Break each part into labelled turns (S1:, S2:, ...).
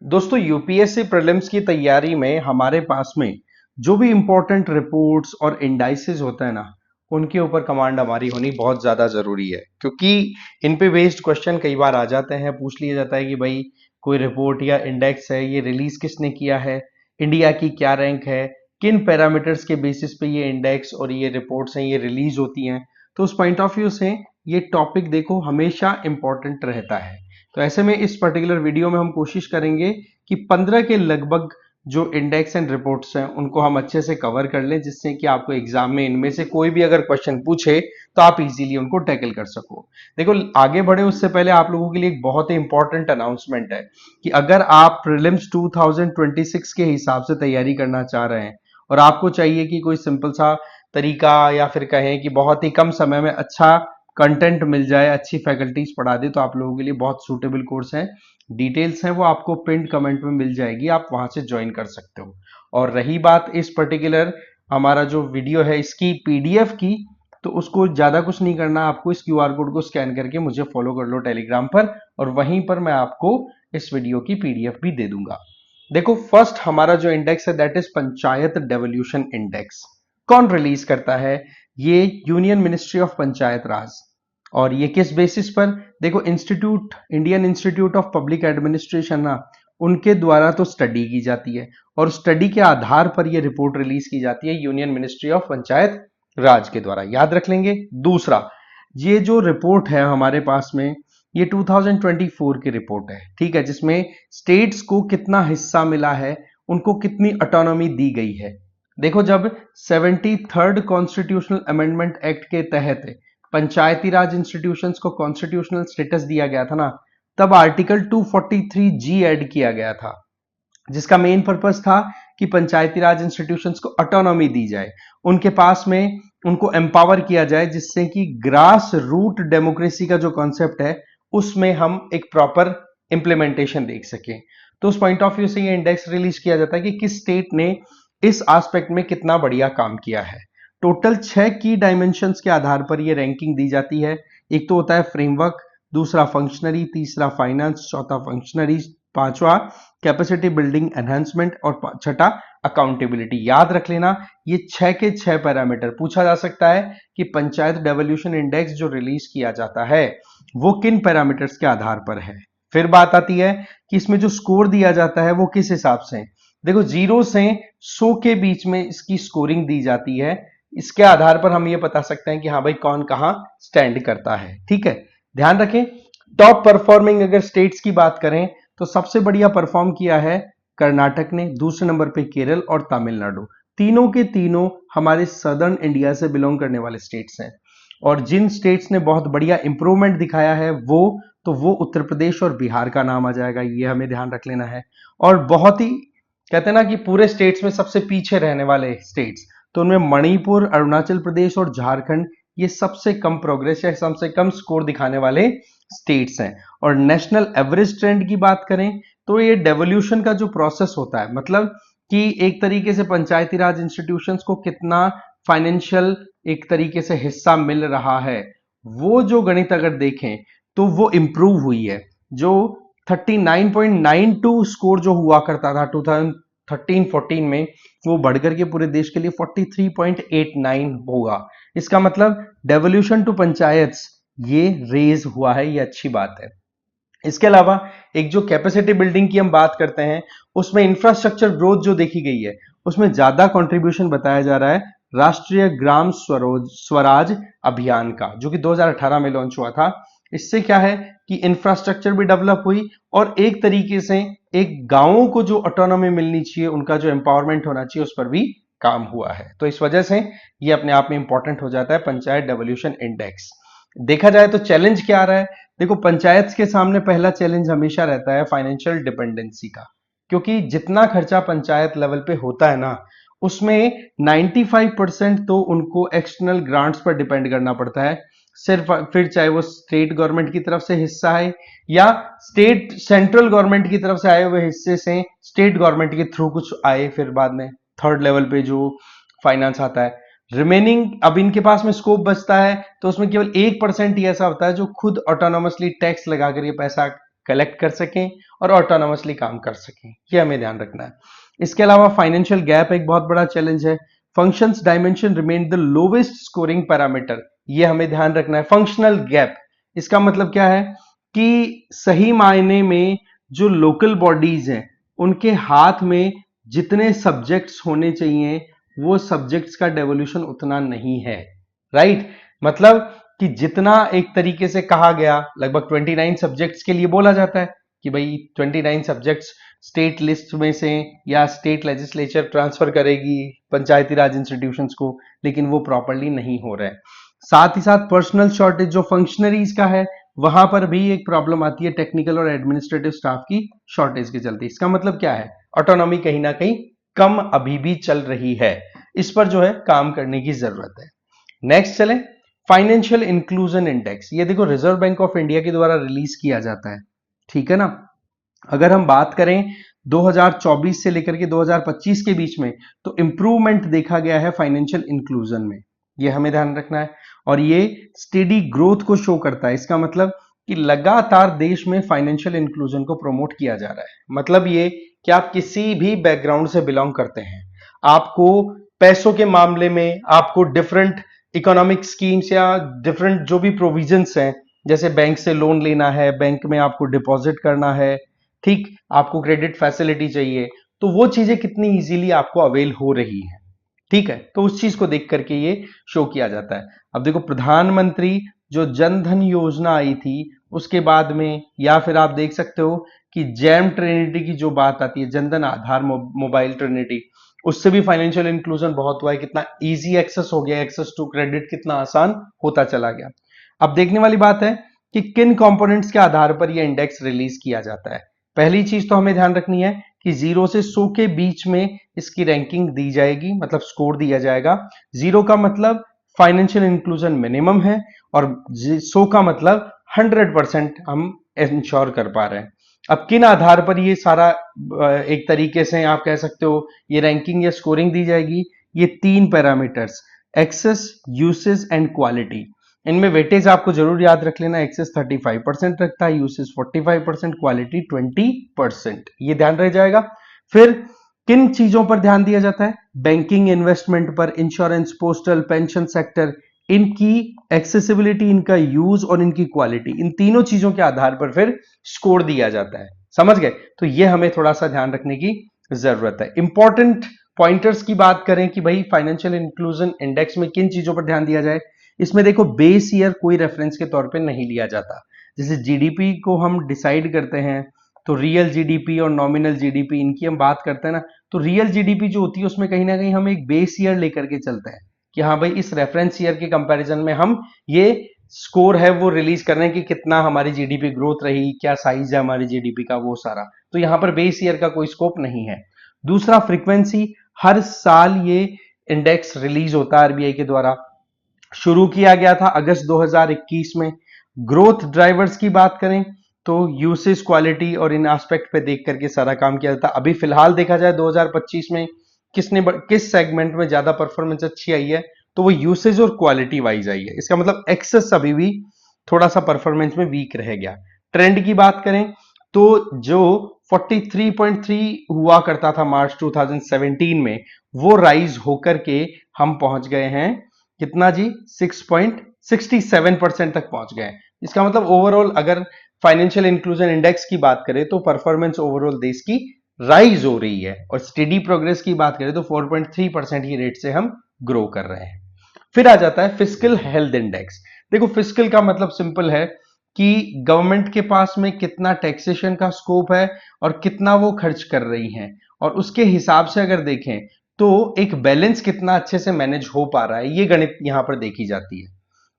S1: दोस्तों UPSC prelims की तैयारी में हमारे पास में जो भी इंपॉर्टेंट रिपोर्ट्स और इंडाइसेस होते हैं ना, उनके ऊपर कमांड हमारी होनी बहुत ज्यादा जरूरी है, क्योंकि इन पे बेस्ड क्वेश्चन कई बार आ जाते हैं। पूछ लिया जाता है कि भाई कोई रिपोर्ट या इंडेक्स है, ये रिलीज किसने किया है, इंडिया की क्या रैंक है, किन पैरामीटर्स के बेसिस पे ये इंडेक्स और ये रिपोर्ट्स हैं ये रिलीज होती हैं। तो उस पॉइंट ऑफ व्यू से ये टॉपिक देखो हमेशा इंपॉर्टेंट रहता है। तो ऐसे में इस पर्टिकुलर वीडियो में हम कोशिश करेंगे कि 15 के लगभग जो इंडेक्स एंड रिपोर्ट्स हैं उनको हम अच्छे से कवर कर लें, जिससे कि आपको एग्जाम में इनमें से कोई भी अगर क्वेश्चन पूछे तो आप इजीली उनको टैकल कर सको। देखो, आगे बढ़े उससे पहले आप लोगों के लिए एक बहुत ही इंपॉर्टेंट अनाउंसमेंट है कि अगर आप प्रीलिम्स 2026 के हिसाब से तैयारी करना चाह रहे हैं और आपको चाहिए कि कोई सिंपल सा तरीका या फिर कहें कि बहुत ही कम समय में अच्छा कंटेंट मिल जाए, अच्छी फैकल्टीज पढ़ा दे, तो आप लोगों के लिए बहुत सूटेबल कोर्स है। डिटेल्स हैं वो आपको पिंड कमेंट में मिल जाएगी, आप वहां से ज्वाइन कर सकते हो। और रही बात इस पर्टिकुलर हमारा जो वीडियो है इसकी पीडीएफ की, तो उसको ज्यादा कुछ नहीं करना, आपको इस क्यूआर कोड को स्कैन करके मुझे फॉलो कर लो टेलीग्राम पर, और वहीं पर मैं आपको इस वीडियो की पीडीएफ भी दे दूंगा। देखो, फर्स्ट हमारा जो इंडेक्स है that is panchayat devolution index. कौन रिलीज करता है? ये यूनियन मिनिस्ट्री ऑफ पंचायत राज। और ये किस बेसिस पर? देखो, institute Indian institute of public administration ना, उनके द्वारा तो स्टडी की जाती है और स्टडी के आधार पर ये रिपोर्ट रिलीज की जाती है यूनियन मिनिस्ट्री ऑफ पंचायत राज के द्वारा, याद रख लेंगे। दूसरा, ये जो रिपोर्ट है हमारे पास में, ये 2024 की रिपोर्ट है, ठीक है, जिसमें स्टेट्स को कितना हिस्सा मिला है, उनको कितनी ऑटोनॉमी दी गई है। देखो, जब 73rd कॉन्स्टिट्यूशनल अमेंडमेंट एक्ट के तहत पंचायती राज इंस्टीट्यूशंस को कॉन्स्टिट्यूशनल स्टेटस दिया गया था ना, तब आर्टिकल 243 जी ऐड किया गया था, जिसका मेन पर्पस था कि पंचायती राज इंस्टीट्यूशंस को ऑटोनॉमी दी जाए, उनके पास में उनको एम्पावर किया जाए, जिससे कि ग्रास रूट डेमोक्रेसी का जो कॉन्सेप्ट है उसमें हम एक प्रॉपर इंप्लीमेंटेशन देख सकें। तो उस पॉइंट ऑफ व्यू से ये इंडेक्स रिलीज किया जाता है कि किस स्टेट ने इस एस्पेक्ट में कितना बढ़िया काम किया है। टोटल 6 की डायमेंशंस के आधार पर ये रैंकिंग दी जाती है। एक तो होता है फ्रेमवर्क, दूसरा फंक्शनरी, तीसरा फाइनेंस, चौथा फंक्शनरी, पांचवा कैपेसिटी बिल्डिंग एनहांसमेंट और छठा अकाउंटेबिलिटी। याद रख लेना, ये 6 के 6 पैरामीटर पूछा जा सकता है कि पंचायत डेवोल्यूशन इंडेक्स जो रिलीज किया जाता है वो किन पैरामीटर्स के आधार पर है। फिर बात आती है कि इसमें जो स्कोर दिया जाता है वो किस हिसाब से। देखो, 0 से 100 के बीच में इसकी स्कोरिंग दी जाती है। इसके आधार पर हम ये बता सकते हैं कि हाँ भाई कौन कहां स्टैंड करता है, ठीक है। ध्यान रखें, टॉप परफॉर्मिंग अगर स्टेट्स की बात करें तो सबसे बढ़िया परफॉर्म किया है कर्नाटक ने, दूसरे नंबर पे केरल और तमिलनाडु। तीनों के तीनों हमारे सदर्न इंडिया से बिलोंग करने वाले स्टेट्स हैं। और जिन स्टेट्स ने बहुत बढ़िया इंप्रूवमेंट दिखाया है वो उत्तर प्रदेश और बिहार का नाम आ जाएगा, ये हमें ध्यान रख लेना है। और बहुत ही कहते हैं ना कि पूरे स्टेट्स में सबसे पीछे रहने वाले स्टेट्स, तो उनमें मणिपुर, अरुणाचल प्रदेश और झारखंड, ये सबसे कम प्रोग्रेस या सबसे कम स्कोर दिखाने वाले स्टेट्स हैं। और नेशनल एवरेज ट्रेंड की बात करें तो ये डेवोल्यूशन का जो प्रोसेस होता है, मतलब कि एक तरीके से पंचायती राज इंस्टीट्यूशंस को कितना फाइनेंशियल एक तरीके से हिस्सा मिल रहा है, वो जो गणित अगर देखें तो वो इंप्रूव हुई है। जो 39.92 स्कोर जो हुआ करता था 2013-14 में, वो बढ़कर के पूरे देश के लिए 43.89 होगा। इसका मतलब डेवोल्यूशन टू पंचायत ये रेज हुआ है, ये अच्छी बात है। इसके अलावा एक जो कैपेसिटी बिल्डिंग की हम बात करते हैं, उसमें इंफ्रास्ट्रक्चर ग्रोथ जो देखी गई है उसमें ज्यादा कंट्रीब्यूशन बताया जा रहा है राष्ट्रीय ग्राम स्वराज अभियान का, जो कि 2018 में लॉन्च हुआ था। इससे क्या है कि इंफ्रास्ट्रक्चर भी डेवलप हुई और एक तरीके से एक गांवों को जो ऑटोनॉमी मिलनी चाहिए, उनका जो एम्पावरमेंट होना चाहिए, उस पर भी काम हुआ है। तो इस वजह से ये अपने आप में इंपॉर्टेंट हो जाता है पंचायत डेवोल्यूशन इंडेक्स। देखा जाए तो चैलेंज क्या आ रहा है? देखो, पंचायत के सामने पहला चैलेंज हमेशा रहता है फाइनेंशियल डिपेंडेंसी का, क्योंकि जितना खर्चा पंचायत लेवल पे होता है ना, उसमें 95% तो उनको एक्सटर्नल ग्रांट्स पर डिपेंड करना पड़ता है सिर्फ। फिर चाहे वो स्टेट गवर्नमेंट की तरफ से हिस्सा है या स्टेट सेंट्रल गवर्नमेंट की तरफ से आए हुए हिस्से से स्टेट गवर्नमेंट के थ्रू कुछ आए, फिर बाद में थर्ड लेवल पे जो फाइनेंस आता है। रिमेनिंग अब इनके पास में स्कोप बचता है तो उसमें केवल 1% ही ऐसा होता है जो खुद ऑटोनोमसली टैक्स लगाकर ये पैसा कलेक्ट कर सकें और ऑटोनोमसली काम कर सकें, ये हमें ध्यान रखना है। इसके अलावा फाइनेंशियल गैप एक बहुत बड़ा चैलेंज है। Functions dimension remain the lowest scoring parameter, ये हमें ध्यान रखना है। फंक्शनल गैप, इसका मतलब क्या है कि सही मायने में जो लोकल बॉडीज हैं उनके हाथ में जितने सब्जेक्ट्स होने चाहिए वो सब्जेक्ट्स का डेवोल्यूशन उतना नहीं है, राइट। मतलब कि जितना एक तरीके से कहा गया, लगभग 29 सब्जेक्ट्स के लिए बोला जाता है कि भाई 29 सब्जेक्ट्स स्टेट लिस्ट में से या स्टेट लेजिस्लेचर ट्रांसफर करेगी पंचायती राज इंस्टीट्यूशंस को, लेकिन वो प्रॉपरली नहीं हो रहा है। साथ ही साथ पर्सनल शॉर्टेज जो फंक्शनरीज का है वहां पर भी एक प्रॉब्लम आती है, टेक्निकल और एडमिनिस्ट्रेटिव स्टाफ की शॉर्टेज के चलते। इसका मतलब क्या है, ऑटोनॉमी कहीं ना कहीं कम अभी भी चल रही है, इस पर जो है काम करने की जरूरत है। नेक्स्ट चलें, फाइनेंशियल इंक्लूजन इंडेक्स, ये देखो रिजर्व बैंक ऑफ इंडिया के द्वारा रिलीज किया जाता है, ठीक है ना। अगर हम बात करें 2024 से लेकर के 2025 के बीच में, तो इंप्रूवमेंट देखा गया है फाइनेंशियल इंक्लूजन में, ये हमें ध्यान रखना है। और ये स्टेडी ग्रोथ को शो करता है, इसका मतलब कि लगातार देश में फाइनेंशियल इंक्लूजन को प्रमोट किया जा रहा है। मतलब ये कि आप किसी भी बैकग्राउंड से बिलोंग करते हैं, आपको पैसों के मामले में आपको डिफरेंट इकोनॉमिक स्कीम्स या डिफरेंट जो भी प्रोविजंस हैं, जैसे बैंक से लोन लेना है, बैंक में आपको डिपॉजिट करना है, ठीक, आपको क्रेडिट फैसिलिटी चाहिए, तो वो चीजें कितनी इजीली आपको अवेल हो रही हैं, ठीक है। तो उस चीज को देख करके ये शो किया जाता है। अब देखो प्रधानमंत्री जो जन धन योजना आई थी उसके बाद में, या फिर आप देख सकते हो कि जैम ट्रिनिटी की जो बात आती है, जनधन आधार मोबाइल ट्रिनिटी, उससे भी फाइनेंशियल इंक्लूजन बहुत हुआ है, कितना इजी एक्सेस हो गया, एक्सेस टू क्रेडिट कितना आसान होता चला गया। अब देखने वाली बात है कि किन कंपोनेंट्स के आधार पर यह इंडेक्स रिलीज किया जाता है। पहली चीज तो हमें ध्यान रखनी है कि 0 से 100 के बीच में इसकी रैंकिंग दी जाएगी, मतलब स्कोर दिया जाएगा। 0 का मतलब फाइनेंशियल इंक्लूजन मिनिमम है और 100 का मतलब 100% हम इंश्योर कर पा रहे हैं। अब किन आधार पर ये सारा एक तरीके से आप कह सकते हो ये रैंकिंग या स्कोरिंग दी जाएगी, ये 3 parameters, access, usage and quality. इनमें वेटेज आपको जरूर याद रख लेना, एक्सेस 35% रखता है, यूसेज 45%, क्वालिटी 20%, ये ध्यान रह जाएगा। फिर किन चीजों पर ध्यान दिया जाता है, बैंकिंग, इन्वेस्टमेंट पर, इंश्योरेंस, पोस्टल, पेंशन सेक्टर, इनकी एक्सेसिबिलिटी, इनका यूज और इनकी क्वालिटी, इन तीनों चीजों के आधार पर फिर स्कोर दिया जाता है, समझ गए। तो ये हमें थोड़ा सा ध्यान रखने की जरूरत है। इंपॉर्टेंट पॉइंटर्स की बात करें कि भाई फाइनेंशियल इंक्लूजन इंडेक्स में किन चीजों पर ध्यान दिया जाए, इसमें देखो बेस ईयर कोई रेफरेंस के तौर पे नहीं लिया जाता। जैसे जीडीपी को हम डिसाइड करते हैं तो रियल जीडीपी और नॉमिनल जीडीपी इनकी हम बात करते हैं ना, तो रियल जीडीपी जो होती है उसमें कहीं ना कहीं हम एक बेस ईयर लेकर के चलते हैं कि हाँ भाई इस रेफरेंस ईयर के कंपैरिजन में हम ये स्कोर है वो रिलीज कर रहे हैं कि कितना हमारी जीडीपी ग्रोथ रही, क्या साइज है हमारी जीडीपी का, वो सारा। तो यहां पर बेस ईयर का कोई स्कोप नहीं है। दूसरा, फ्रीक्वेंसी, हर साल ये इंडेक्स रिलीज होता है आरबीआई के द्वारा, शुरू किया गया था अगस्त 2021 में। ग्रोथ ड्राइवर्स की बात करें तो यूसेज, क्वालिटी और इन एस्पेक्ट पे देख करके सारा काम किया जाता है। अभी फिलहाल देखा जाए 2025 में किस सेगमेंट में ज्यादा परफॉर्मेंस अच्छी आई है, तो वो यूसेज और क्वालिटी वाइज आई है। इसका मतलब एक्सेस अभी भी थोड़ा सा परफॉर्मेंस में वीक रह गया। ट्रेंड की बात करें तो जो 43.3 हुआ करता था मार्च 2017 में, वो राइज होकर के हम पहुंच गए हैं कितना जी, 6.67% तक पहुंच गए। इसका मतलब ओवरऑल अगर फाइनेंशियल इंक्लूजन इंडेक्स की बात करें तो परफॉर्मेंस ओवरऑल देश की राइज हो रही है, और स्टेडी प्रोग्रेस की बात करें तो 4.3% की रेट से हम ग्रो कर रहे हैं। फिर आ जाता है फिस्कल हेल्थ इंडेक्स। देखो फिस्कल का मतलब सिंपल है कि गवर्नमेंट के पास में कितना टैक्सेशन का स्कोप है और कितना वो खर्च कर रही है, और उसके हिसाब से अगर देखें तो एक बैलेंस कितना अच्छे से मैनेज हो पा रहा है, ये गणित यहां पर देखी जाती है।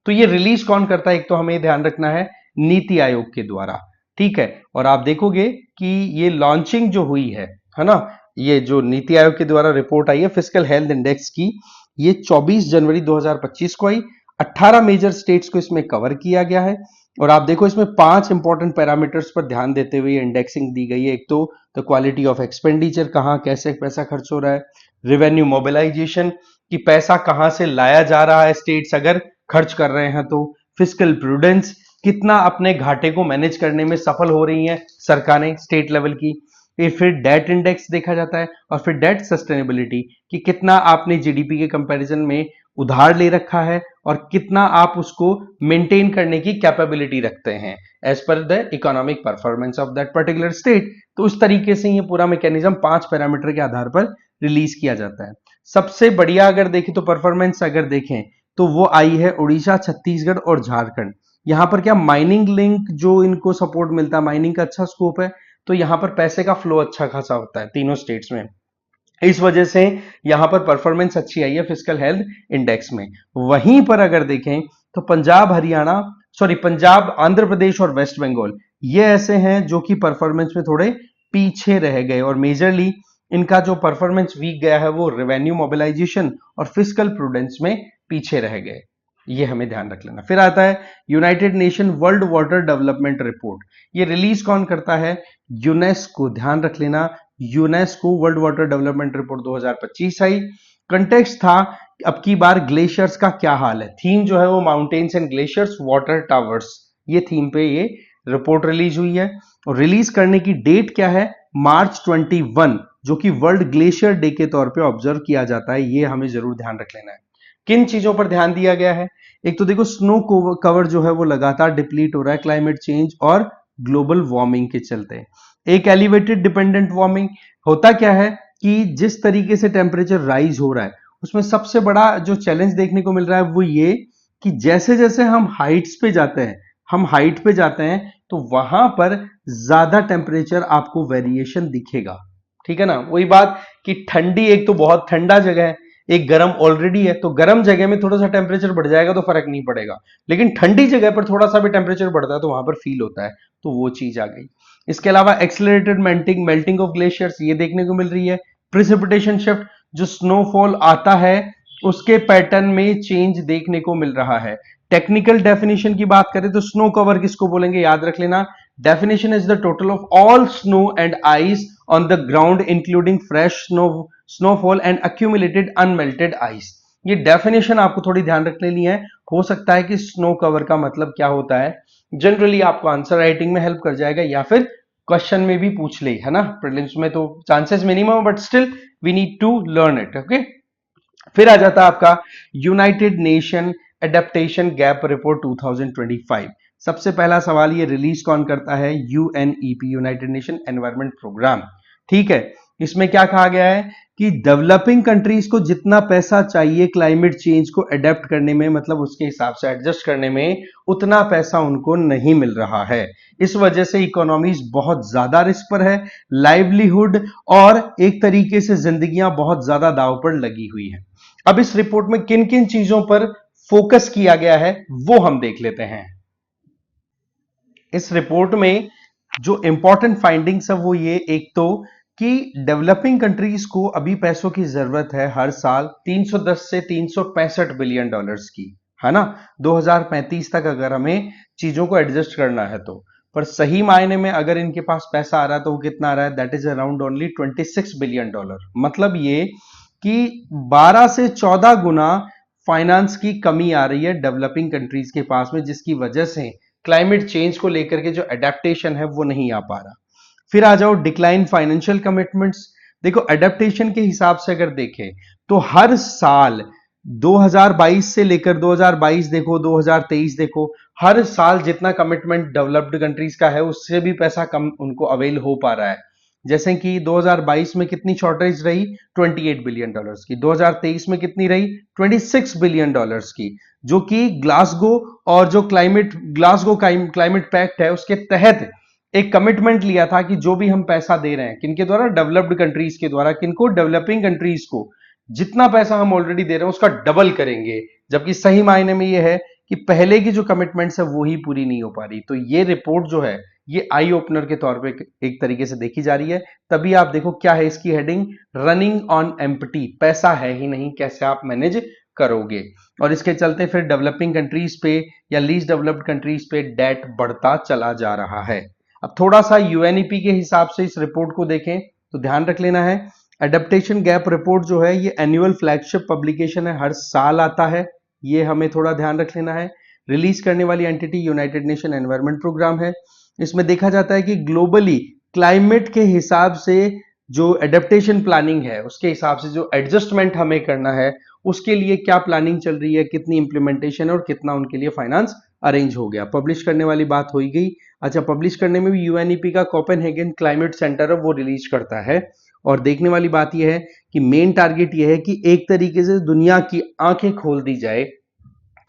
S1: तो ये रिलीज कौन करता है, एक तो हमें ध्यान रखना है नीति आयोग के द्वारा, ठीक है। और आप देखोगे कि ये लॉन्चिंग जो हुई है ना, ये जो नीति आयोग के द्वारा रिपोर्ट आई है फिस्कल हेल्थ इंडेक्स की, ये 24 जनवरी 2025 को आई। 18 मेजर स्टेट्स को इसमें कवर किया गया है। और आप देखो इसमें 5 इंपॉर्टेंट पैरामीटर्स पर ध्यान देते हुए इंडेक्सिंग दी गई है। एक तो द क्वालिटी ऑफ एक्सपेंडिचर, कहां कैसे पैसा खर्च हो रहा है, रेवेन्यू मोबिलाइजेशन कि पैसा कहां से लाया जा रहा है स्टेट्स अगर खर्च कर रहे हैं तो, फिस्कल प्रूडेंस कितना अपने घाटे को मैनेज करने में सफल हो रही हैं सरकारें स्टेट लेवल की। फिर डेट इंडेक्स देखा जाता है, और फिर डेट सस्टेनेबिलिटी कि कितना आपने जीडीपी के कंपैरिजन में उधार ले रखा है और कितना आप उसको मेंटेन करने की कैपेबिलिटी रखते हैं as per the economic performance of that particular state. तो उस तरीके से ये पूरा मैकेनिज्म 5 पैरामीटर के आधार पर रिलीज किया जाता है। सबसे बढ़िया अगर देखें तो परफॉर्मेंस अगर देखें तो वो आई है उड़ीसा, छत्तीसगढ़ और झारखंड। यहां पर क्या माइनिंग लिंक जो इनको सपोर्ट मिलता है, माइनिंग का अच्छा स्कोप है, तो यहां पर पैसे का फ्लो अच्छा खासा होता है तीनों स्टेट्स में। इस वजह से यहां पर परफॉर्मेंस अच्छी आई है फिजिकल हेल्थ इंडेक्स में। वहीं पर अगर देखें तो पंजाब, हरियाणा, सॉरी पंजाब, आंध्र प्रदेश और वेस्ट बंगाल ये ऐसे हैं जो कि परफॉर्मेंस में थोड़े पीछे रह गए, और मेजरली इनका जो परफॉर्मेंस वीक गया है वो रेवेन्यू मोबिलाइजेशन और फिजिकल प्रूडेंस में पीछे रह गए। ये हमें ध्यान रख लेना। फिर आता है United nation world water development report. ये रिलीज कौन करता है? यूनेस्को। ध्यान रख लेना, UNESCO world water development report 2025 आई। कंटेक्स्ट था अब की बार ग्लेशियर्स का क्या हाल है। थीम जो है वो mountains and glaciers water towers, ये थीम पे ये रिपोर्ट रिलीज हुई है। और रिलीज करने की डेट क्या है? मार्च 21, जो कि वर्ल्ड ग्लेशियर डे के तौर पे ऑब्जर्व किया जाता है। ये हमें जरूर ध्यान रख लेना है। किन चीजों पर ध्यान दिया गया है? एक तो देखो स्नो कवर जो है वो लगातार डिप्लीट हो रहा है क्लाइमेट चेंज और ग्लोबल वार्मिंग के चलते। एक एलिवेटेड डिपेंडेंट वार्मिंग, होता क्या है कि जिस तरीके से टेम्परेचर राइज हो रहा है उसमें सबसे बड़ा जो चैलेंज देखने को मिल रहा है वो ये कि जैसे जैसे हम हाइट्स पे जाते हैं, हम हाइट पे जाते हैं तो वहां पर ज्यादा टेम्परेचर आपको वेरिएशन दिखेगा। ठीक है ना? वही बात कि ठंडी, एक तो बहुत ठंडा जगह है, एक गर्म ऑलरेडी है, तो गर्म जगह में थोड़ा सा टेम्परेचर बढ़ जाएगा तो फर्क नहीं पड़ेगा, लेकिन ठंडी जगह पर थोड़ा सा भी टेम्परेचर बढ़ता है तो वहां पर फील होता है। तो वो चीज आ गई। इसके अलावा accelerated melting melting of glaciers ये देखने को मिल रही है। प्रिसिपिटेशन शिफ्ट, जो स्नोफॉल आता है उसके पैटर्न में चेंज देखने को मिल रहा है। टेक्निकल डेफिनेशन की बात करें तो स्नो कवर किसको बोलेंगे? याद रख लेना, definition is the total of all snow and ice on the ground including fresh snowfall and accumulated unmelted ice. ये डेफिनेशन आपको थोड़ी ध्यान रख लेनी है। हो सकता है कि स्नो कवर का मतलब क्या होता है, जनरली आपको आंसर राइटिंग में हेल्प कर जाएगा या फिर क्वेश्चन में भी पूछ ले, है ना? प्रीलिम्स में तो chances minimum, but still we need to learn it. Okay, फिर आ जाता है आपका United Nation adaptation gap report 2025। सबसे पहला सवाल ये रिलीज कौन करता है? UNEP, United Nation environment programme. ठीक है, इसमें क्या कहा गया है कि डेवलपिंग कंट्रीज को जितना पैसा चाहिए क्लाइमेट चेंज को अडेप्ट करने में, मतलब उसके हिसाब से एडजस्ट करने में, उतना पैसा उनको नहीं मिल रहा है। इस वजह से इकोनॉमीज बहुत ज्यादा रिस्क पर है, लाइवलीहुड और एक तरीके से जिंदगियां बहुत ज्यादा दाव पर लगी हुई है। अब इस रिपोर्ट में किन किन चीजों पर फोकस किया गया है वो हम देख लेते हैं। इस रिपोर्ट में जो इंपॉर्टेंट फाइंडिंग्स है वो ये, एक तो कि डेवलपिंग कंट्रीज को अभी पैसों की जरूरत है हर साल 310 से 365 बिलियन डॉलर्स की, है ना? 2035 तक अगर हमें चीजों को एडजस्ट करना है तो। पर सही मायने में अगर इनके पास पैसा आ रहा है तो वो कितना आ रहा है? That is around only 26 billion dollar. मतलब ये कि 12 से 14 गुना फाइनेंस की कमी आ रही है डेवलपिंग कंट्रीज के पास में, जिसकी वजह से क्लाइमेट चेंज को लेकर के जो अडेप्टेशन है वो नहीं आ पा रहा। फिर आ जाओ डिक्लाइन फाइनेंशियल कमिटमेंट्स। देखो अडेप्टेशन के हिसाब से अगर देखें तो हर साल 2022 से लेकर 2022 देखो, 2023 देखो, हर साल जितना कमिटमेंट डेवलप्ड कंट्रीज का है उससे भी पैसा कम उनको अवेल हो पा रहा है। जैसे कि 2022 में कितनी शॉर्टेज रही? 28 बिलियन डॉलर्स की। 2023 में कितनी रही? 26 बिलियन डॉलर्स की, जो कि ग्लासगो और जो ग्लासगो क्लाइमेट पैक्ट है उसके तहत एक कमिटमेंट लिया था कि जो भी हम पैसा दे रहे हैं, किनके द्वारा? डेवलप्ड कंट्रीज के द्वारा। किनको? डेवलपिंग कंट्रीज को। जितना पैसा हम ऑलरेडी दे रहे हैं उसका डबल करेंगे। जबकि सही मायने में यह है कि पहले की जो कमिटमेंट्स है वो ही पूरी नहीं हो पा रही। तो ये रिपोर्ट जो है ये आई ओपनर के तौर पे एक तरीके से देखी जा रही है। तभी आप देखो क्या है इसकी हेडिंग, रनिंग ऑन एम्प्टी, पैसा है ही नहीं, कैसे आप मैनेज करोगे। और इसके चलते फिर डेवलपिंग कंट्रीज पे या लीस्ट डेवलप्ड कंट्रीज पे डेट बढ़ता चला जा रहा है। अब थोड़ा सा यूएनईपी के हिसाब से इस रिपोर्ट को देखें तो ध्यान रख लेना है, एडेप्टेशन गैप रिपोर्ट जो है ये एनुअल फ्लैगशिप पब्लिकेशन है, हर साल आता है, ये हमें थोड़ा ध्यान रख लेना है। रिलीज करने वाली entity United Nation environment programme है। इसमें देखा जाता है कि ग्लोबली क्लाइमेट के हिसाब से जो एडेप्टेशन प्लानिंग है, उसके हिसाब से जो एडजस्टमेंट हमें करना है, उसके लिए क्या प्लानिंग चल रही है, कितनी इंप्लीमेंटेशन है और कितना उनके लिए फाइनेंस अरेंज हो गया। पब्लिश करने वाली बात हो ही गई। अच्छा, पब्लिश करने में भी यूएनईपी का कोपेनहेगन क्लाइमेट सेंटर है वो रिलीज करता है। और देखने वाली बात यह है कि मेन टारगेट यह है कि एक तरीके से दुनिया की आंखें खोल दी जाए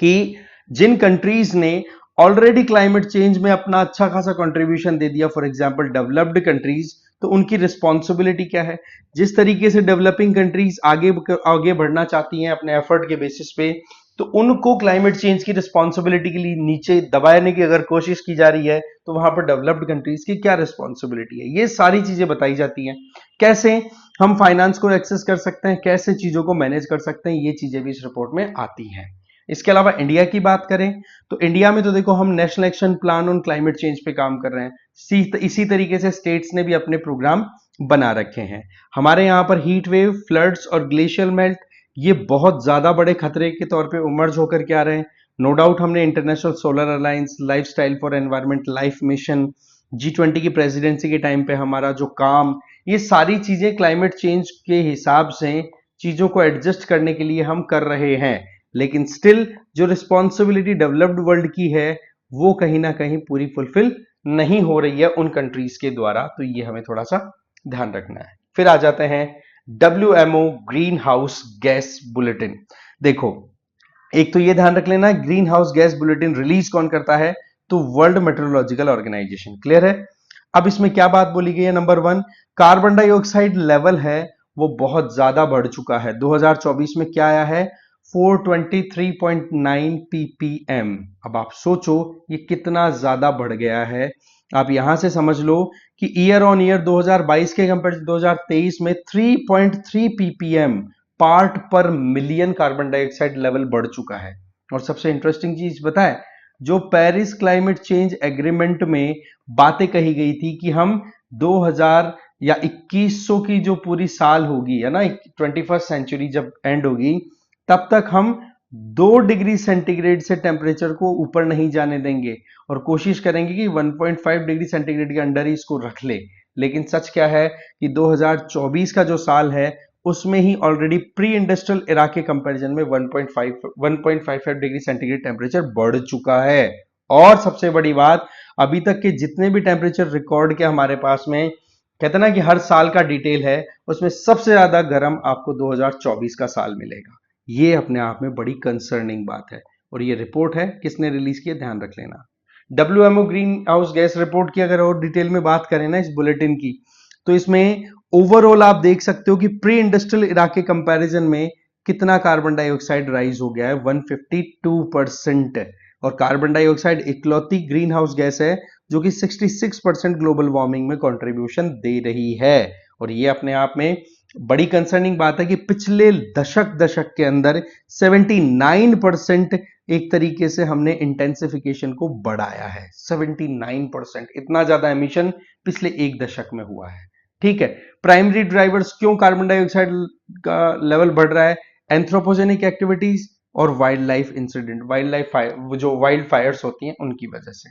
S1: कि जिन कंट्रीज ने ऑलरेडी क्लाइमेट चेंज में अपना अच्छा खासा कंट्रीब्यूशन दे दिया, फॉर एग्जांपल डेवलप्ड कंट्रीज, तो उनकी रिस्पॉन्सिबिलिटी क्या है। जिस तरीके से डेवलपिंग कंट्रीज आगे आगे बढ़ना चाहती हैं अपने एफर्ट के बेसिस पे, तो उनको क्लाइमेट चेंज की रिस्पॉन्सिबिलिटी के लिए नीचे दबाने की अगर कोशिश की जा रही है, तो वहां पर डेवलप्ड कंट्रीज की क्या रिस्पॉन्सिबिलिटी है, ये सारी चीजें बताई जाती हैं। कैसे हम फाइनेंस को एक्सेस कर सकते हैं, कैसे चीजों को मैनेज कर सकते हैं, ये चीजें भी इस रिपोर्ट में आती हैं। इसके अलावा इंडिया की बात करें तो इंडिया में तो देखो हम national action plan on climate change पे काम कर रहे हैं। इसी तरीके से स्टेट्स ने भी अपने प्रोग्राम बना रखे हैं। हमारे यहाँ पर हीट वेव, फ्लड्स और ग्लेशियल मेल्ट ये बहुत ज्यादा बड़े खतरे के तौर पे इमर्ज होकर के आ रहे हैं। नो डाउट हमने international solar alliance, lifestyle for environment life mission, G20 की प्रेसिडेंसी के टाइम पे हमारा जो काम, ये सारी चीजें क्लाइमेट चेंज के हिसाब से चीजों को एडजस्ट करने के लिए हम कर रहे हैं। लेकिन स्टिल जो रिस्पॉन्सिबिलिटी डेवलप्ड वर्ल्ड की है वो कहीं ना कहीं पूरी फुलफिल नहीं हो रही है उन कंट्रीज के द्वारा, तो ये हमें थोड़ा सा ध्यान रखना है। फिर आ जाते हैं WMO green house gas bulletin. देखो, एक तो ये ध्यान रख लेना, green house gas bulletin release कौन करता है, तो वर्ल्ड मेट्रोलॉजिकल ऑर्गेनाइजेशन। क्लियर है। अब इसमें क्या बात बोली गई है, number one, carbon dioxide level है वो बहुत ज्यादा बढ़ चुका है। 2024 में क्या आया है, 423.9 ppm। अब आप सोचो ये कितना ज्यादा बढ़ गया है। आप यहां से समझ लो कि ईयर ऑन ईयर 2022 के कंपेयर 2023 में 3.3 ppm पार्ट पर मिलियन कार्बन डाइऑक्साइड लेवल बढ़ चुका है। और सबसे इंटरेस्टिंग चीज बताए, जो पेरिस क्लाइमेट चेंज एग्रीमेंट में बातें कही गई थी कि हम 2000 या 2100 की जो पूरी साल होगी है ना, 21st सेंचुरी जब एंड होगी, तब तक हम 2 डिग्री सेंटीग्रेड से टेम्परेचर को ऊपर नहीं जाने देंगे और कोशिश करेंगे कि 1.5 डिग्री सेंटीग्रेड के अंडर ही इसको रख ले। लेकिन सच क्या है कि 2024 का जो साल है उसमें ही ऑलरेडी प्री इंडस्ट्रियल एरा के कंपैरिजन में 1.55 डिग्री सेंटीग्रेड टेम्परेचर बढ़ चुका है। और सबसे बड़ी बात, अभी तक के जितने भी टेम्परेचर रिकॉर्ड के हमारे पास में, कहते ना कि हर साल का डिटेल है, उसमें सबसे ज्यादा गर्म आपको 2024 का साल मिलेगा। ये अपने आप में बड़ी कंसर्निंग बात है। और ये रिपोर्ट है, किसने रिलीज की है, ध्यान रख लेना। WMO green house gas report की अगर और डिटेल में बात करें ना इस बुलेटिन की, तो इसमें ओवरऑल आप देख सकते हो कि प्री इंडस्ट्रियल इरा के कंपैरिजन में कितना कार्बन डाइऑक्साइड राइज हो गया है, 152%। और कार्बन डाइऑक्साइड इकलौती ग्रीन हाउस गैस है जो कि 66% ग्लोबल वार्मिंग में कंट्रीब्यूशन दे रही है। और ये अपने आप में बड़ी कंसर्निंग बात है कि पिछले दशक के अंदर 79% एक तरीके से हमने इंटेंसिफिकेशन को बढ़ाया है। 79%, इतना ज्यादा एमिशन पिछले एक दशक में हुआ है। ठीक है। प्राइमरी ड्राइवर्स क्यों कार्बन डाइऑक्साइड का लेवल बढ़ रहा है, एंथ्रोपोजेनिक एक्टिविटीज और wildlife incident, wildlife fire, जो वाइल्ड फायर्स होती हैं उनकी वजह से।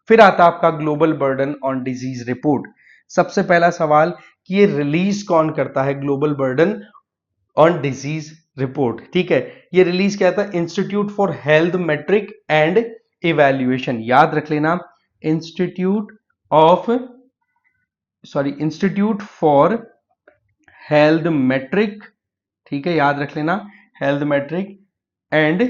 S1: फिर आता आपका global burden on disease report. सबसे पहला सवाल कि ये रिलीज कौन करता है, global burden on disease report. ठीक है, ये रिलीज क्या था, institute for health metric and evaluation. याद रख लेना, इंस्टीट्यूट फॉर हेल्थ मेट्रिक। ठीक है, याद रख लेना, हेल्थ मेट्रिक एंड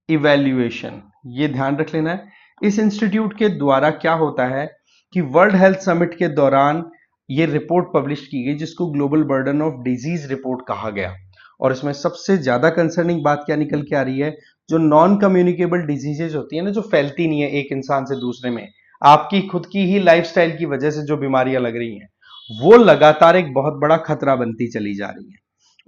S1: इवैल्यूएशन, ये ध्यान रख लेना है। इस इंस्टीट्यूट के द्वारा क्या होता है कि वर्ल्ड हेल्थ समिट के दौरान ये रिपोर्ट पब्लिश की गई जिसको global burden of disease report कहा गया। और इसमें सबसे ज्यादा कंसर्निंग बात क्या निकल के आ रही है, जो नॉन कम्युनिकेबल डिजीजेज होती है ना, जो फैलती नहीं है एक इंसान से दूसरे में, आपकी खुद की ही लाइफस्टाइल की वजह से जो बीमारियां लग रही हैं, वो लगातार एक बहुत बड़ा खतरा बनती चली जा रही है।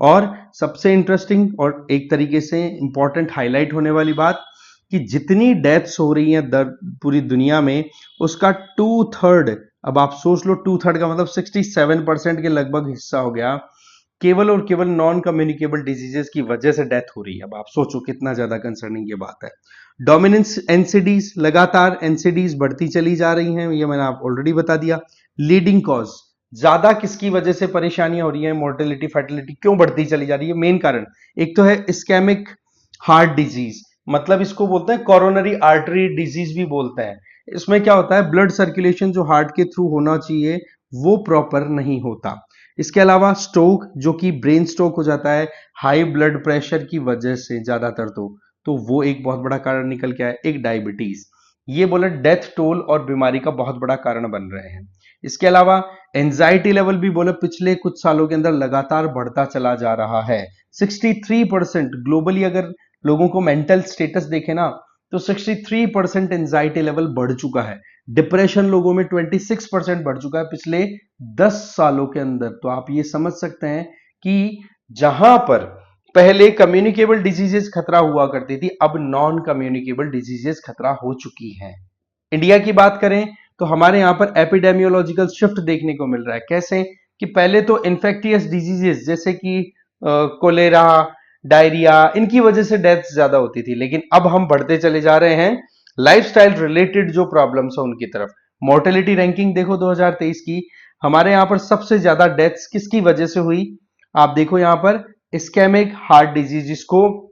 S1: और सबसे इंटरेस्टिंग और एक तरीके से इंपॉर्टेंट हाईलाइट होने वाली बात कि जितनी डेथ्स हो रही हैं पूरी दुनिया में, उसका 2/3, अब आप सोच लो 2/3 का मतलब 67% के लगभग हिस्सा हो गया, केवल और केवल नॉन कम्युनिकेबल डिजीजेस की वजह से डेथ हो रही है। अब आप सोचो कितना ज्यादा कंसर्निंग ये बात है। डोमिनेंस एनसीडीज, लगातार एनसीडीज बढ़ती चली जा रही हैं, ये मैंने आप ऑलरेडी बता दिया। लीडिंग कॉज, ज्यादा किसकी वजह से परेशानियां हो रही हैं, मोर्टेलिटी फर्टिलिटी क्यों बढ़ती चली जा रही है? मेन कारण एक तो है इस्केमिक हार्ट डिजीज, मतलब इसको बोलते हैं कोरोनरी आर्टरी डिजीज भी बोलते हैं। इसमें क्या होता है, ब्लड सर्कुलेशन जो हार्ट के थ्रू होना चाहिए वो प्रॉपर नहीं होता। इसके अलावा स्ट्रोक, जो कि ब्रेन स्ट्रोक हो जाता है हाई ब्लड प्रेशर की वजह से ज्यादातर, तो वो एक बहुत बड़ा कारण निकल के आया। एक डायबिटीज, ये बोले डेथ टोल और बीमारी का बहुत बड़ा कारण बन रहे हैं। इसके अलावा एंजाइटी लेवल भी बोले पिछले कुछ सालों के अंदर लगातार बढ़ता चला जा रहा है। 63% ग्लोबली अगर लोगों को मेंटल स्टेटस देखे ना, तो 63% एंजाइटी लेवल बढ़ चुका है। डिप्रेशन लोगों में 26% बढ़ चुका है पिछले 10 सालों के अंदर। तो आप ये समझ सकते हैं कि जहां पर पहले कम्युनिकेबल डिजीजेस खतरा हुआ करती थी, अब नॉन कम्युनिकेबल डिजीजेस खतरा हो चुकी हैं। इंडिया की बात करें तो हमारे यहां पर एपिडेमियोलॉजिकल शिफ्ट देखने को मिल रहा है। कैसे कि पहले तो इन्फेक्टियस डिजीजेस जैसे कि कोलेरा, डायरिया, इनकी वजह से डेथ ज्यादा होती थी, लेकिन अब हम बढ़ते चले जा रहे हैं लाइफस्टाइल रिलेटेड जो प्रॉब्लम्स है उनकी तरफ। मोर्टेलिटी रैंकिंग देखो 2023 की, हमारे यहां पर सबसे ज्यादा डेथ्स किसकी वजह से हुई? आप देखो यहां पर इस्केमिक हार्ट डिजीज, जिसको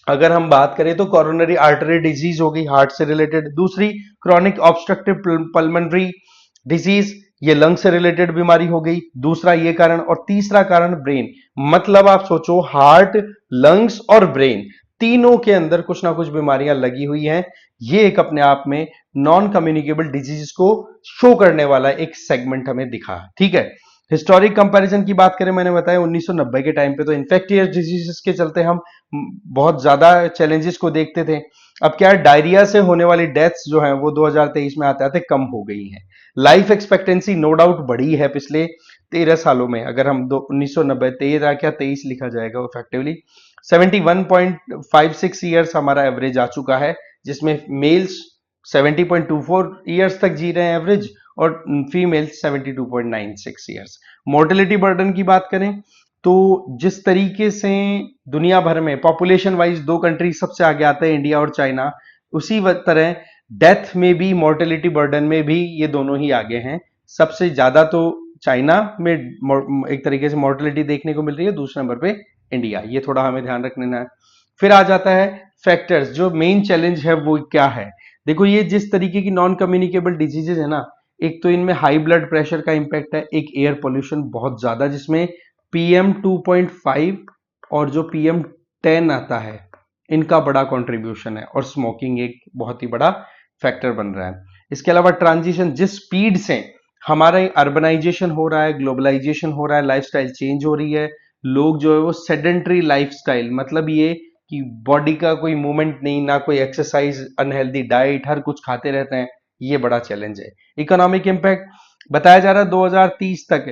S1: अगर हम बात करें तो कोरोनरी आर्टरी डिजीज हो गई, हार्ट से रिलेटेड। दूसरी क्रॉनिक ऑब्स्ट्रक्टिव पल्मोनरी डिजीज, ये लंग से रिलेटेड बीमारी हो गई, दूसरा ये कारण। और तीसरा कारण ब्रेन, मतलब आप सोचो हार्ट, लंग्स और ब्रेन तीनों के अंदर कुछ ना कुछ बीमारियां लगी हुई हैं। ये एक अपने आप में नॉन कम्युनिकेबल डिजीज को शो करने वाला एक सेगमेंट हमें दिखा। ठीक है, हिस्टोरिक कंपैरिजन की बात करें, मैंने बताया 1990 के टाइम पे तो इन्फेक्टियस डिजीजेस के चलते हम बहुत ज्यादा चैलेंजेस को देखते थे। अब क्या है, डायरिया से होने वाली डेथ्स जो है वो 2023 में आते आते कम हो गई हैं। लाइफ एक्सपेक्टेंसी नो डाउट बढ़ी है पिछले 13 सालों में। अगर हम 1990 13 क्या 23 लिखा जाएगा इफेक्टिवली, 71.56 ईयर्स हमारा एवरेज आ चुका है, जिसमें मेल्स 70.24 ईयर्स तक जी रहे हैं एवरेज, और फीमेल्स 72.96 ईयर्स। मोर्टेलिटी बर्डन की बात करें तो जिस तरीके से दुनिया भर में पॉपुलेशन वाइज दो कंट्री सबसे आगे आते हैं, इंडिया और चाइना, उसी तरह डेथ में भी, मोर्टेलिटी बर्डन में भी ये दोनों ही आगे हैं। सबसे ज्यादा तो चाइना में एक तरीके से मोर्टेलिटी देखने को मिल रही है, दूसरे नंबर पे इंडिया। ये थोड़ा हमें ध्यान रखना है। फिर आ जाता है फैक्टर्स, जो मेन चैलेंज है वो क्या है। देखो ये जिस तरीके की नॉन कम्युनिकेबल डिजीजेज है ना, एक तो इनमें हाई ब्लड प्रेशर का इंपैक्ट है, एक एयर पोल्यूशन बहुत ज्यादा जिसमें पीएम 2.5 और जो पीएम 10 आता है, इनका बड़ा कंट्रीब्यूशन है, और स्मोकिंग एक बहुत ही बड़ा फैक्टर बन रहा है। इसके अलावा ट्रांजिशन, जिस स्पीड से हमारा अर्बनाइजेशन हो रहा है, ग्लोबलाइजेशन हो रहा है, लाइफस्टाइल चेंज हो रही है, लोग जो है वो सेडेंट्री लाइफस्टाइल, मतलब ये कि बॉडी का कोई मूवमेंट नहीं, ना कोई एक्सरसाइज, अनहेल्दी डाइट, हर कुछ खाते रहते हैं, ये बड़ा चैलेंज है। इकोनॉमिक इंपैक्ट बताया जा रहा है 2030 तक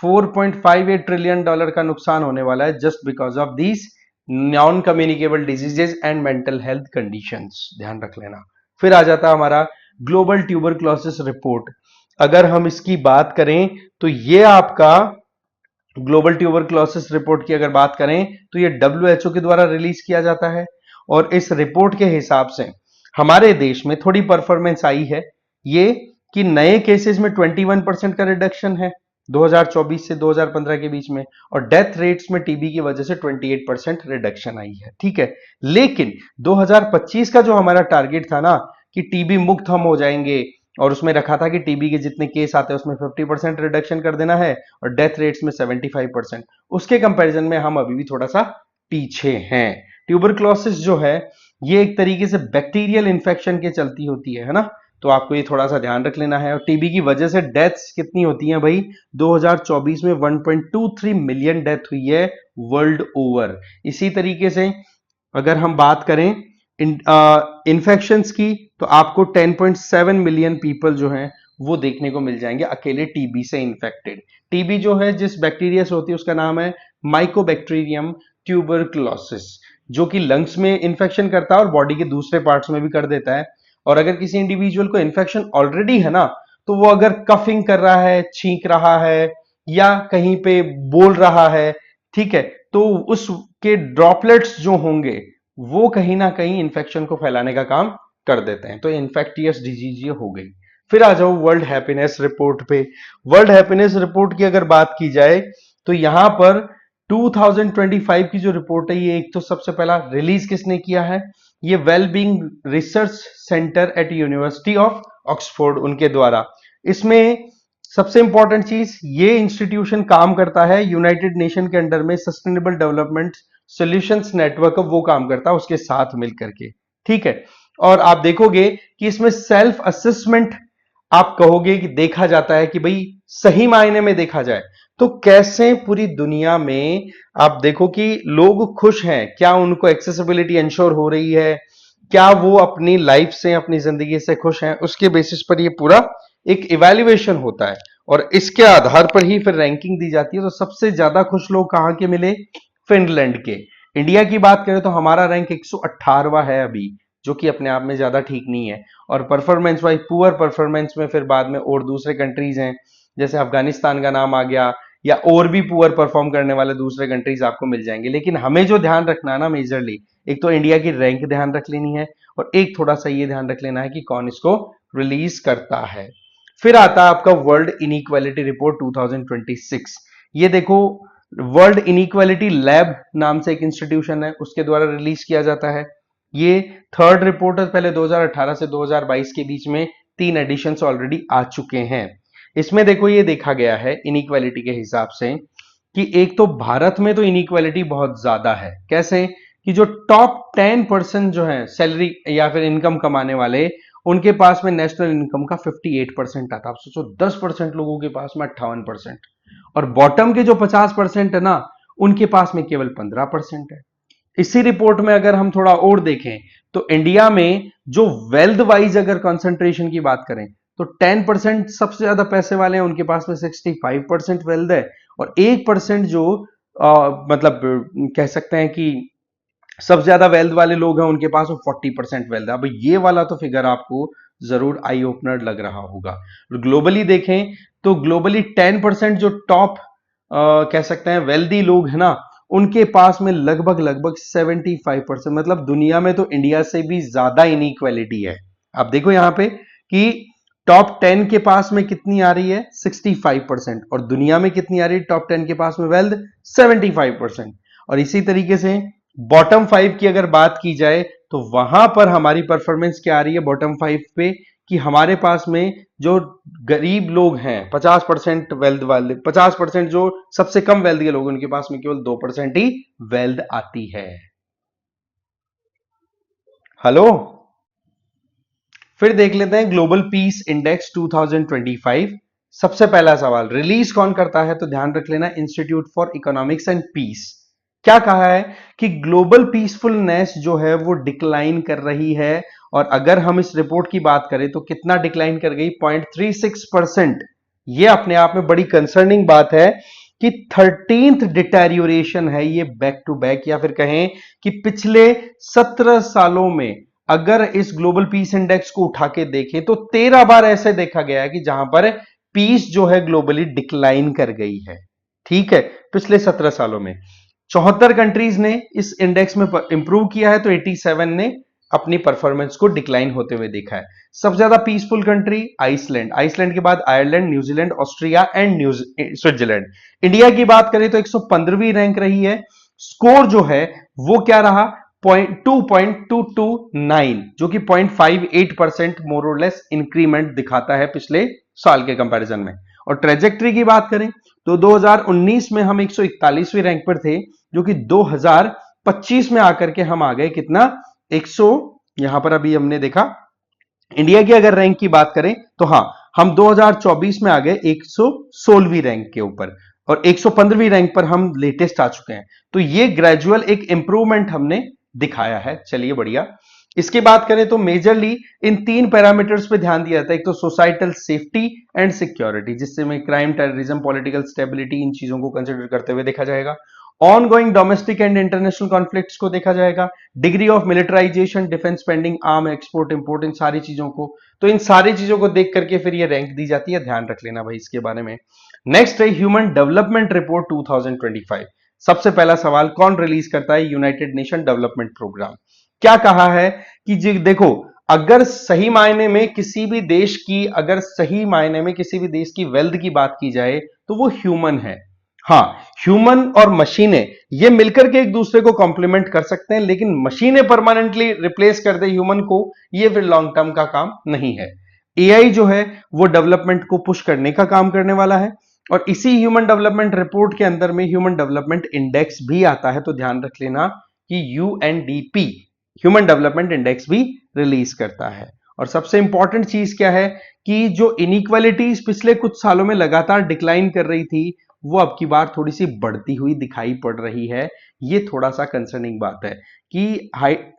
S1: $4.58 ट्रिलियन का नुकसान होने वाला है, just because of these non communicable diseases and mental health conditions, ध्यान रख लेना। फिर आ जाता है हमारा ग्लोबल ट्यूबरक्लोसिस रिपोर्ट। अगर हम इसकी बात करें तो ये आपका ग्लोबल ट्यूबरक्लोसिस रिपोर्ट की अगर बात करें तो ये डब्ल्यूएचओ के द्वारा रिलीज किया जाता है, और इस रिपोर्ट के हिसाब से हमारे देश में थोड़ी परफॉर्मेंस आई है, ये कि नए केसेस में 21% का रिडक्शन है 2024 से 2015 के बीच में, और डेथ रेट्स में टीबी की वजह से 28% रिडक्शन आई है। ठीक है, लेकिन 2025 का जो हमारा टारगेट था ना कि टीबी मुक्त हम हो जाएंगे, और उसमें रखा था कि टीबी के जितने केस आते हैं उसमें 50% रिडक्शन कर देना है, और डेथ रेट्स में 75%, उसके कंपैरिजन में हम अभी भी थोड़ा सा पीछे हैं। ट्यूबरक्लोसिस जो है ये एक तरीके से बैक्टीरियल इंफेक्शन के चलती होती है ना, तो आपको ये थोड़ा सा ध्यान रख लेना है। और टीबी की वजह से डेथ्स कितनी होती हैं भाई, 2024 में 1.23 मिलियन डेथ हुई है वर्ल्ड ओवर। इसी तरीके से अगर हम बात करें इन्फेक्शंस की, तो आपको 10.7 मिलियन पीपल जो हैं वो देखने को मिल जाएंगे अकेले टीबी से इन्फेक्टेड। टीबी जो है जिस बैक्टीरिया से होती है उसका नाम है माइकोबैक्टीरियम ट्यूबरक्लोसिस, जो कि लंग्स में इन्फेक्शन करता है और बॉडी के दूसरे पार्ट्स में भी कर देता है। और अगर किसी इंडिविजुअल को इन्फेक्शन ऑलरेडी है ना, तो वो अगर कफिंग कर रहा है, छींक रहा है, या कहीं पे बोल रहा है, ठीक है, तो उसके ड्रॉपलेट्स जो होंगे वो कहीं ना कहीं इन्फेक्शन को फैलाने का काम कर देते हैं। तो इन्फेक्टियस डिजीज ये हो गई। फिर आ जाओ वर्ल्ड हैप्पीनेस रिपोर्ट पे। वर्ल्ड हैप्पीनेस रिपोर्ट की अगर बात की जाए तो यहां पर 2025 की जो रिपोर्ट है, ये एक तो सबसे पहला रिलीज किसने किया है, ये wellbeing research centre at university of Oxford उनके द्वारा। इसमें सबसे इंपॉर्टेंट चीज, ये इंस्टीट्यूशन काम करता है यूनाइटेड नेशन के अंडर में सस्टेनेबल डेवलपमेंट सॉल्यूशंस नेटवर्क, वो काम करता है उसके साथ मिलकर के। ठीक है। और आप देखोगे कि इसमें सेल्फ असेसमेंट आप कहोगे कि देखा जाता है कि भाई सही मायने में देखा जाए तो कैसे पूरी दुनिया में आप देखो कि लोग खुश हैं, क्या उनको एक्सेसिबिलिटी इंश्योर हो रही है, क्या वो अपनी लाइफ से अपनी जिंदगी से खुश हैं, उसके बेसिस पर ये पूरा एक इवैल्यूएशन होता है और इसके आधार पर ही फिर रैंकिंग दी जाती है। तो सबसे ज्यादा खुश लोग कहां के मिले, फिनलैंड के। इंडिया की बात करें तो हमारा रैंक 118वां है अभी, जो कि अपने आप में ज्यादा ठीक नहीं है। और परफॉर्मेंस वाइज पुअर परफॉर्मेंस में फिर बाद में और दूसरे कंट्रीज हैं, जैसे अफगानिस्तान का नाम आ गया, या और भी पुअर परफॉर्म करने वाले दूसरे कंट्रीज आपको मिल जाएंगे। लेकिन हमें जो ध्यान रखना है ना मेजरली, एक तो इंडिया की रैंक ध्यान रख लेनी है और एक थोड़ा सा ये ध्यान रख लेना है कि कौन इसको रिलीज करता है। फिर आता है आपका वर्ल्ड इनइक्वालिटी रिपोर्ट 2026। ये देखो, वर्ल्ड इनइक्वालिटी लैब नाम से एक इंस्टीट्यूशन है, उसके द्वारा रिलीज किया जाता है। ये थर्ड रिपोर्ट है, पहले 2018 से 2022 के बीच में 3 एडिशंस ऑलरेडी आ चुके हैं। इसमें देखो ये देखा गया है इनइक्वालिटी के हिसाब से कि एक तो भारत में तो इनइक्वालिटी बहुत ज्यादा है। कैसे कि जो टॉप 10% जो है सैलरी या फिर इनकम कमाने वाले, उनके पास में नेशनल इनकम का 58% आता है। आप सोचो 10% लोगों के पास में 58%, और बॉटम के जो 50% है ना, उनके पास में केवल 15% है। इसी रिपोर्ट में अगर हम थोड़ा और देखें तो इंडिया में जो वेल्थ वाइज अगर कंसंट्रेशन की बात करें तो 10% सबसे ज्यादा पैसे वाले हैं, उनके पास में 65% वेल्थ है। और 1% जो मतलब कह सकते हैं कि सबसे ज्यादा वेल्थ वाले लोग हैं, उनके पास वो 40% वेल्थ है। अब ये वाला तो फिगर आपको जरूर आई ओपनर लग रहा होगा। ग्लोबली देखें तो ग्लोबली 10% जो टॉप कह सकते हैं वेल्दी लोग हैं ना, उनके पास में लगभग लगभग 75%, मतलब दुनिया में तो इंडिया से भी ज्यादा इनइक्वालिटी है। आप देखो यहां पे कि टॉप 10 के पास में कितनी आ रही है 65%, और दुनिया में कितनी आ रही है टॉप 10 के पास में वेल्थ 75%। और इसी तरीके से बॉटम 5 की अगर बात की जाए तो वहां पर हमारी परफॉर्मेंस क्या आ रही है बॉटम 5 पे, कि हमारे पास में जो गरीब लोग हैं 50% वेल्थ वाले, 50% जो सबसे कम वेल्थ के लोग, उनके पास में केवल 2% ही वेल्थ आती है। हेलो। फिर देख लेते हैं ग्लोबल पीस इंडेक्स 2025। सबसे पहला सवाल रिलीज कौन करता है, तो ध्यान रख लेना institute for economics and peace. क्या कहा है कि ग्लोबल पीसफुलनेस जो है वो डिक्लाइन कर रही है। और अगर हम इस रिपोर्ट की बात करें तो कितना डिक्लाइन कर गई, 0.36%। ये अपने आप में बड़ी कंसर्निंग बात है कि 13th डिटेरियोरेशन है ये बैक टू बैक, या फिर कहें कि पिछले 17 सालों में अगर इस ग्लोबल पीस इंडेक्स को उठा के देखें तो 13 बार ऐसे देखा गया है कि जहां पर पीस जो है ग्लोबली डिक्लाइन कर गई है। ठीक है, पिछले 17 सालों में 74 कंट्रीज ने इस इंडेक्स में इंप्रूव किया है, तो 87 ने अपनी परफॉर्मेंस को डिक्लाइन होते हुए देखा है। सबसे ज्यादा पीसफुल कंट्री आइसलैंड, आइसलैंड के बाद Ireland, New Zealand, Austria and Switzerland. India की बात करें तो 115वीं रैंक रही है। स्कोर जो है वो क्या रहा, 2.229, जो कि 0.58% मोर और लेस इंक्रीमेंट दिखाता है पिछले साल के कंपैरिजन में। और ट्रेजेक्ट्री की बात करें तो 2019 में हम 141वीं रैंक पर थे, जो कि 2025 में आकर के हम आ गए कितना, 100, यहां पर अभी हमने देखा इंडिया की अगर रैंक की बात करें तो हाँ, हम 2024 में आ गए 116वीं रैंक के ऊपर, और 115वीं रैंक पर हम लेटेस्ट आ चुके हैं। तो ये ग्रेजुअल एक इंप्रूवमेंट हमने दिखाया है। चलिए बढ़िया। इसकी बात करें तो मेजरली इन 3 पैरामीटर्स पे ध्यान दिया जाता है। एक तो सोसाइटल सेफ्टी एंड सिक्योरिटी, जिससे में क्राइम, टेररिज्म, पॉलिटिकल स्टेबिलिटी, इन चीजों को कंसिडर करते हुए देखा जाएगा। Ongoing domestic and international conflicts को देखा जाएगा। Degree of militarization, defence spending, arm export import, इन सारी चीजों को, तो इन सारी चीजों को देख करके फिर ये रैंक दी जाती है। ध्यान रख लेना भाई इसके बारे में। नेक्स्ट है ह्यूमन डेवलपमेंट रिपोर्ट 2025। सबसे पहला सवाल कौन रिलीज करता है, यूनाइटेड नेशन डेवलपमेंट प्रोग्राम। क्या कहा है कि जी देखो, अगर सही मायने में किसी भी देश की, अगर सही मायने में किसी भी देश की वेल्थ की बात की जाए तो वो ह्यूमन है। हाँ, ह्यूमन और मशीनें ये मिलकर के एक दूसरे को कॉम्प्लीमेंट कर सकते हैं, लेकिन मशीनें परमानेंटली रिप्लेस कर दे ह्यूमन को, ये फिर लॉन्ग टर्म का काम नहीं है। एआई जो है वो डेवलपमेंट को पुश करने का काम करने वाला है, और इसी ह्यूमन डेवलपमेंट रिपोर्ट के अंदर में ह्यूमन डेवलपमेंट इंडेक्स भी आता है। तो ध्यान रख लेना कि यूएनडीपी ह्यूमन डेवलपमेंट इंडेक्स भी रिलीज करता है। और सबसे इंपॉर्टेंट चीज क्या है कि जो इनइक्वालिटीज पिछले कुछ सालों में लगातार डिक्लाइन कर रही थी, वो अब की बार थोड़ी सी बढ़ती हुई दिखाई पड़ रही है। ये थोड़ा सा कंसर्निंग बात है कि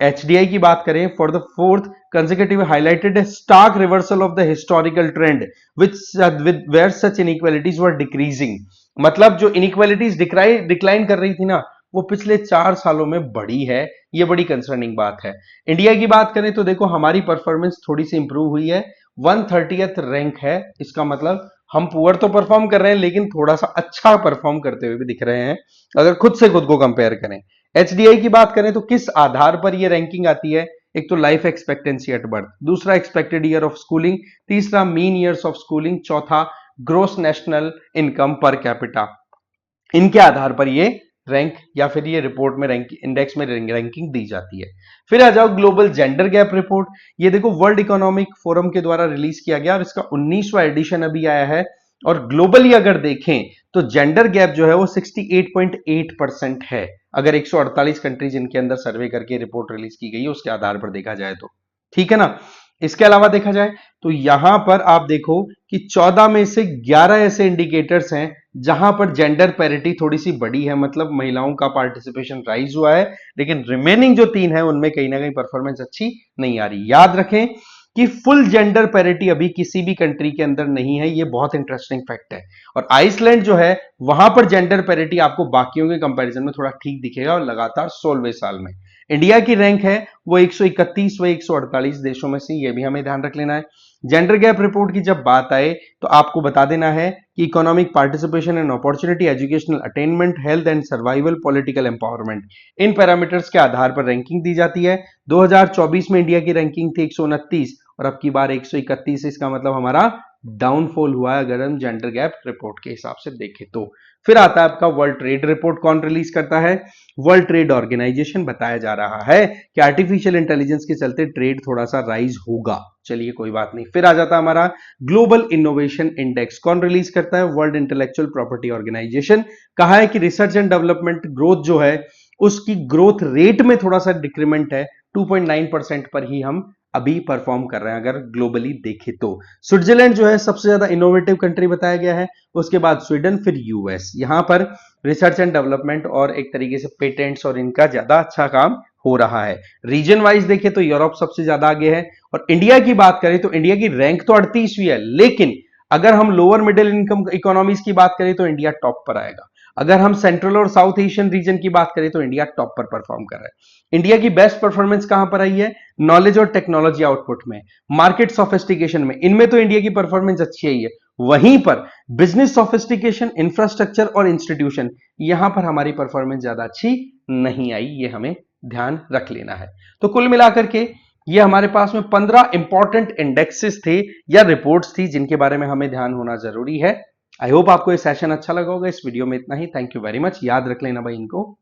S1: एचडीआई की बात करें, for the fourth consecutive highlighted a stark reversal of the historical trend which with where such inequalities were decreasing। मतलब जो इनइक्वालिटीज डिक्लाइन कर रही थी ना, वो पिछले 4 सालों में बढ़ी है। ये बड़ी कंसर्निंग बात है। इंडिया की बात करें तो देखो, हमारी परफॉर्मेंस थोड़ी सी इंप्रूव हुई है, 130th रैंक है। इसका मतलब हम पुअर तो परफॉर्म कर रहे हैं, लेकिन थोड़ा सा अच्छा परफॉर्म करते हुए भी दिख रहे हैं, अगर खुद से खुद को कंपेयर करें। एचडीआई की बात करें तो किस आधार पर यह रैंकिंग आती है? एक तो लाइफ एक्सपेक्टेंसी एट बर्थ, दूसरा एक्सपेक्टेड ईयर ऑफ स्कूलिंग, तीसरा मीन ईयर्स ऑफ स्कूलिंग, चौथा gross national income per capita. इनके आधार पर ये रैंक या फिर ये रिपोर्ट में रैंक इंडेक्स में रैंकिंग दी जाती है। फिर आ जाओ ग्लोबल जेंडर गैप रिपोर्ट। ये देखो वर्ल्ड इकोनॉमिक फोरम के द्वारा रिलीज किया गया और इसका 19वां एडिशन अभी आया है। और ग्लोबली अगर देखें तो जेंडर गैप जो है वो 68.8% है, अगर 148 कंट्रीज इनके अंदर सर्वे करके रिपोर्ट रिलीज की गई है उसके आधार पर देखा जाए तो। ठीक है ना? इसके अलावा देखा जाए तो यहां पर आप देखो कि 14 में से 11 ऐसे इंडिकेटर्स हैं जहां पर जेंडर पैरिटी थोड़ी सी बड़ी है, मतलब महिलाओं का पार्टिसिपेशन राइज हुआ है, लेकिन रिमेनिंग जो 3 है उनमें कहीं ना कहीं परफॉर्मेंस अच्छी नहीं आ रही। याद रखें कि फुल जेंडर पैरिटी अभी किसी भी कंट्री के अंदर नहीं है, ये बहुत इंटरेस्टिंग फैक्ट है। और आइसलैंड जो है वहां पर जेंडर पैरिटी आपको बाकियों के कंपैरिजन में थोड़ा ठीक दिखेगा, और लगातार 16वें साल में। इंडिया की रैंक है वो 131 व 148 देशों में से, ये भी हमें ध्यान रख लेना है। जेंडर गैप रिपोर्ट की जब बात आए तो आपको बता देना है कि economic participation and opportunity, educational attainment, health and survival, political empowerment, in parameters के आधार पर रैंकिंग दी जाती है। 2024 में इंडिया की रैंकिंग थी 129 और अब की बार 131। इसका मतलब हमारा डाउनफॉल हुआ है अगर हम जेंडर गैप रिपोर्ट के हिसाब से देखें तो। फिर आता है आपका वर्ल्ड ट्रेड रिपोर्ट। कौन रिलीज करता है? World trade organisation. बताया जा रहा है कि आर्टिफिशियल इंटेलिजेंस के चलते ट्रेड थोड़ा सा राइज होगा। चलिए कोई बात नहीं। फिर आ जाता है हमारा ग्लोबल इनोवेशन इंडेक्स। कौन रिलीज करता है? World intellectual property organisation. कहा है कि रिसर्च एंड डेवलपमेंट ग्रोथ जो है उसकी ग्रोथ रेट में थोड़ा सा डिक्रीमेंट है, 2.9% पर ही हम अभी परफॉर्म कर रहे हैं अगर ग्लोबली देखें तो। स्विट्जरलैंड जो है सबसे ज्यादा इनोवेटिव कंट्री बताया गया है, उसके बाद स्वीडन, फिर यूएस। यहां पर रिसर्च एंड डेवलपमेंट और एक तरीके से पेटेंट्स और इनका ज्यादा अच्छा काम हो रहा है। रीजन वाइज देखें तो यूरोप सबसे ज्यादा आगे है। और इंडिया की बात करें तो इंडिया की रैंक तो 38वीं है, लेकिन अगर हम लोअर मिडिल इनकम इकोनॉमीज की बात करें तो इंडिया टॉप पर आएगा। अगर हम सेंट्रल और साउथ एशियन रीजन की बात करें तो इंडिया टॉप पर परफॉर्म कर रहा है। इंडिया की बेस्ट परफॉर्मेंस कहां पर आई है? नॉलेज और टेक्नोलॉजी आउटपुट में, मार्केट सोफिस्टिकेशन में, इनमें तो इंडिया की परफॉर्मेंस अच्छी आई है। वहीं पर बिजनेस सोफिस्टिकेशन, इंफ्रास्ट्रक्चर और इंस्टीट्यूशन, यहां पर हमारी परफॉर्मेंस ज्यादा अच्छी नहीं आई, ये हमें ध्यान रख लेना है। तो कुल मिलाकर के ये हमारे पास में 15 इंपॉर्टेंट इंडेक्सेस थे या रिपोर्ट्स थी जिनके बारे में हमें ध्यान होना जरूरी है। आई होप आपको ये सेशन अच्छा लगा होगा। इस वीडियो में इतना ही। Thank you very much. याद रख लेना भाई इनको।